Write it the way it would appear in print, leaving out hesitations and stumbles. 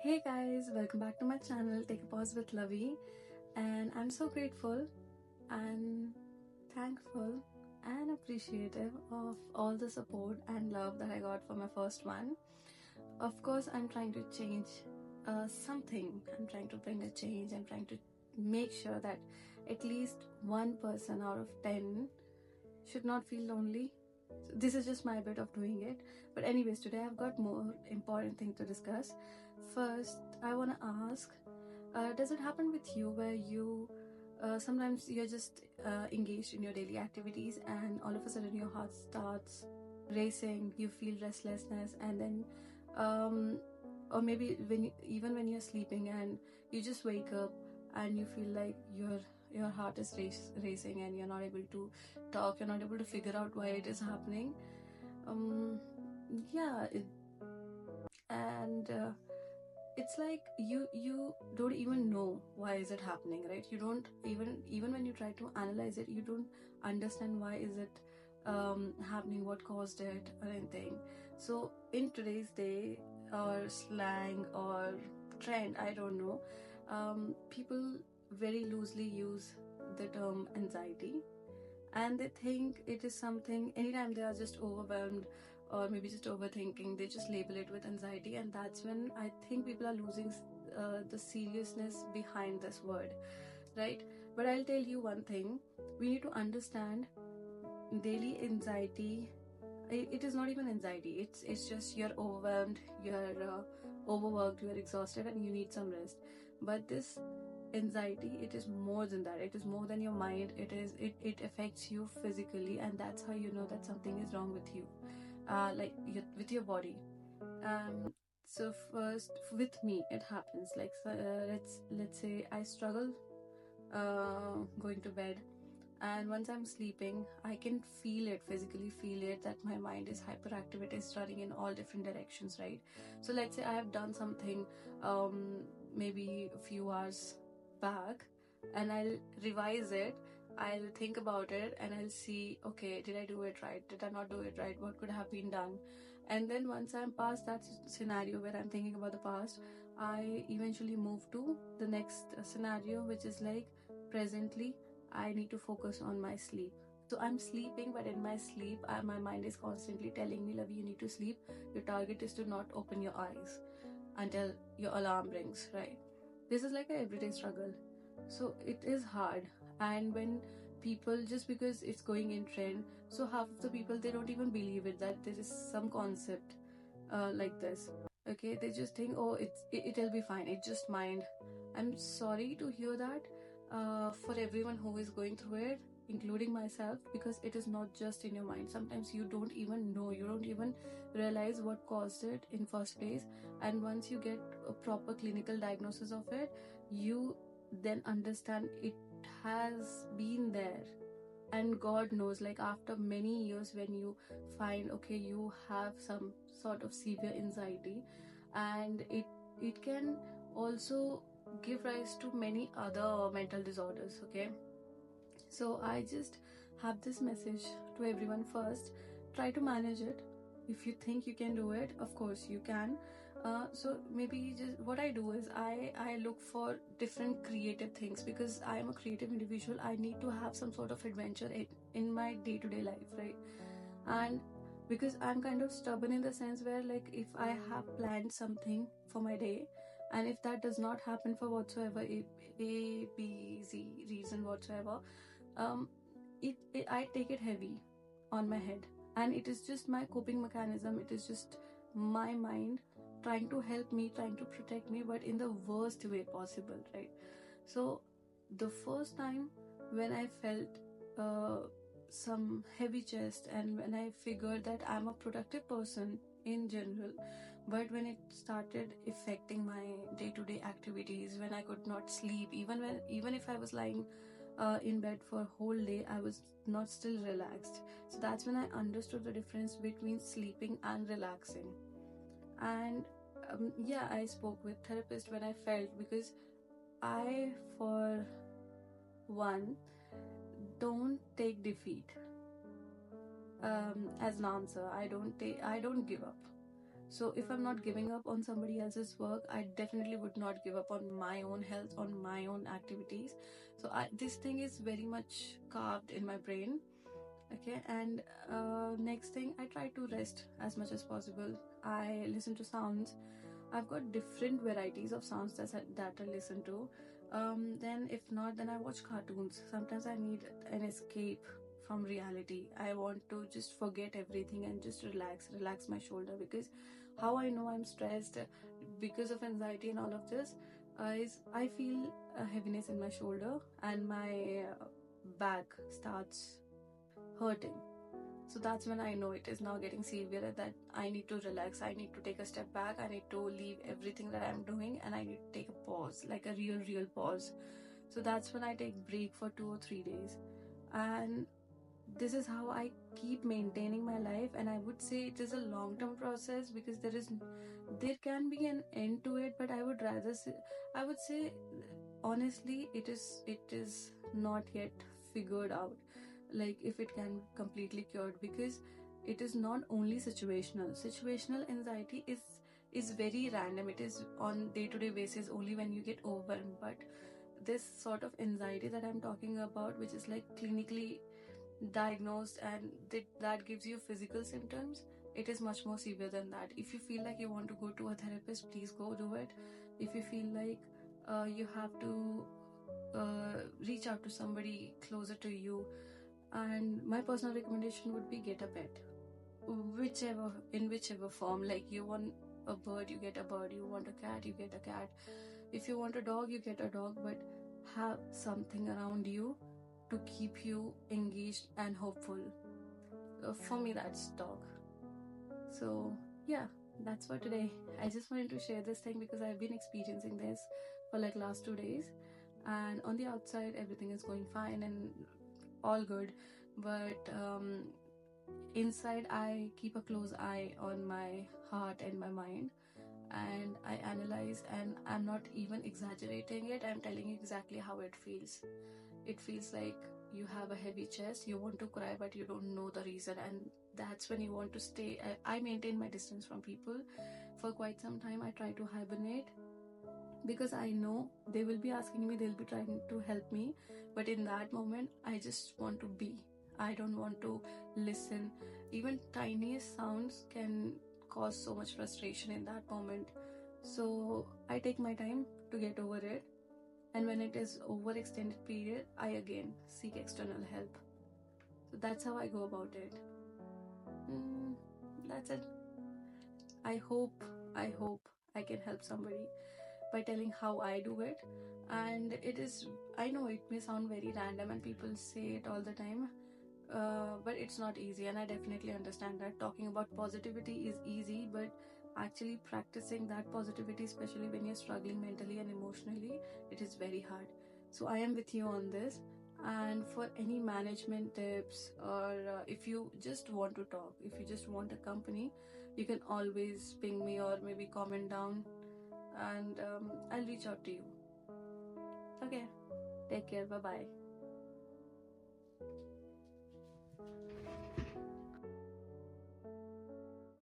Hey guys, welcome back to my channel Take a Pause with Lovey, and I'm so grateful and thankful and appreciative of all the support and love that I got for my first one. Of course, I'm trying to change something. I'm trying to bring a change. I'm trying to make sure that at least one person out of 10 should not feel lonely. So this is just my bit of doing it. But anyways, today I've got more important thing to discuss. First, I want to ask, does it happen with you where you sometimes you're just engaged in your daily activities and all of a sudden your heart starts racing, you feel restlessness, and then or maybe even when you're sleeping and you just wake up and you feel like your heart is racing and you're not able to talk, you're not able to figure out why it is happening. Yeah, and it's like you don't even know why is it happening, right? You don't even when you try to analyze it, you don't understand why is it happening, what caused it or anything. So in today's day or slang or trend, I don't know, people very loosely use the term anxiety, and they think it is something anytime they are just overwhelmed or maybe just overthinking, they just label it with anxiety, and that's when I think people are losing the seriousness behind this word, right? But I'll tell you one thing, we need to understand daily anxiety. It is not even anxiety, it's just you're overwhelmed, you're overworked, you're exhausted and you need some rest. But this anxiety, it is more than that. It is more than your mind. It affects you physically, and that's how you know that something is wrong with you, with your body. So first, with me it happens like, let's say I struggle going to bed, and once I'm sleeping I can feel it, physically feel it, that my mind is hyperactive, it is running in all different directions, right? So let's say I have done something maybe a few hours back, and I'll revise it, I'll think about it, and I'll see, okay, did I do it right, did I not do it right, what could have been done? And then once I'm past that scenario where I'm thinking about the past, I eventually move to the next scenario, which is like, presently I need to focus on my sleep. So I'm sleeping, but in my sleep my mind is constantly telling me, Lovey, you need to sleep, your target is to not open your eyes until your alarm rings, right? This is like an everyday struggle. So it is hard. And when people, just because it's going in trend, so half of the people, they don't even believe it, that there is some concept like this. Okay, they just think, oh, it'll be fine, it's just mind. I'm sorry to hear that for everyone who is going through it, including myself, because it is not just in your mind. Sometimes you don't even know, you don't even realize what caused it in first place, and once you get a proper clinical diagnosis of it, you then understand it has been there. And God knows, like after many years, when you find, okay, you have some sort of severe anxiety, and it can also give rise to many other mental disorders. Okay, so I just have this message to everyone. First, try to manage it. If you think you can do it, of course you can. So maybe just what I do is I look for different creative things, because I am a creative individual. I need to have some sort of adventure in my day-to-day life, right? And because I'm kind of stubborn in the sense where, like, if I have planned something for my day, and if that does not happen for whatsoever A, B, Z reason whatsoever, I take it heavy on my head, and it is just my coping mechanism. It is just my mind trying to help me, trying to protect me, but in the worst way possible, right? So the first time when I felt some heavy chest, and when I figured that I'm a productive person in general, but when it started affecting my day-to-day activities, when I could not sleep, even if I was lying in bed for a whole day, I was not still relaxed. So that's when I understood the difference between sleeping and relaxing. And yeah, I spoke with therapist when I felt, because I, for one, don't take defeat as an answer. I don't give up. So if I'm not giving up on somebody else's work, I definitely would not give up on my own health, on my own activities. So this thing is very much carved in my brain. Okay, and next thing, I try to rest as much as possible. I listen to sounds. I've got different varieties of sounds that I listen to. Then if not, then I watch cartoons. Sometimes I need an escape from reality. I want to just forget everything and just relax my shoulder, because how I know I'm stressed because of anxiety and all of this is I feel a heaviness in my shoulder, and my back starts hurting. So that's when I know it is now getting severe, that I need to relax, I need to take a step back, I need to leave everything that I'm doing, and I need to take a pause, like a real pause. So that's when I take break for 2 or 3 days. And this is how I keep maintaining my life. And I would say it is a long-term process, because there can be an end to it, but I would say honestly, it is not yet figured out, like if it can be completely cured, because it is not only situational anxiety is very random. It is on day-to-day basis only when you get overwhelmed. But this sort of anxiety that I'm talking about, which is like clinically diagnosed, and that gives you physical symptoms, it is much more severe than that. If you feel like you want to go to a therapist, please go do it. If you feel like you have to reach out to somebody closer to you, and my personal recommendation would be get a pet, whichever form. Like, you want a bird, you get a bird. You want a cat, you get a cat. If you want a dog, you get a dog. But have something around you to keep you engaged and hopeful. For me, that's dog. So yeah, that's for today. I just wanted to share this thing because I've been experiencing this for like last 2 days, and on the outside everything is going fine and all good, but inside I keep a close eye on my heart and my mind, and I analyze, and I'm not even exaggerating it. I'm telling you exactly how it feels. It feels like you have a heavy chest, you want to cry, but you don't know the reason, and that's when you want to stay. I maintain my distance from people for quite some time. I try to hibernate, because I know they will be asking me, they'll be trying to help me, but in that moment I just want to be. I don't want to listen. Even tiniest sounds can cause so much frustration in that moment. So I take my time to get over it, and when it is over extended period, I again seek external help. So that's how I go about it. That's it. I hope I can help somebody by telling how I do it. And I know it may sound very random and people say it all the time, but it's not easy, and I definitely understand that. Talking about positivity is easy, but actually practicing that positivity, especially when you're struggling mentally and emotionally, it is very hard. So I am with you on this. And for any management tips, or if you just want to talk, if you just want a company, you can always ping me or maybe comment down, and I'll reach out to you. Okay, take care. Bye bye.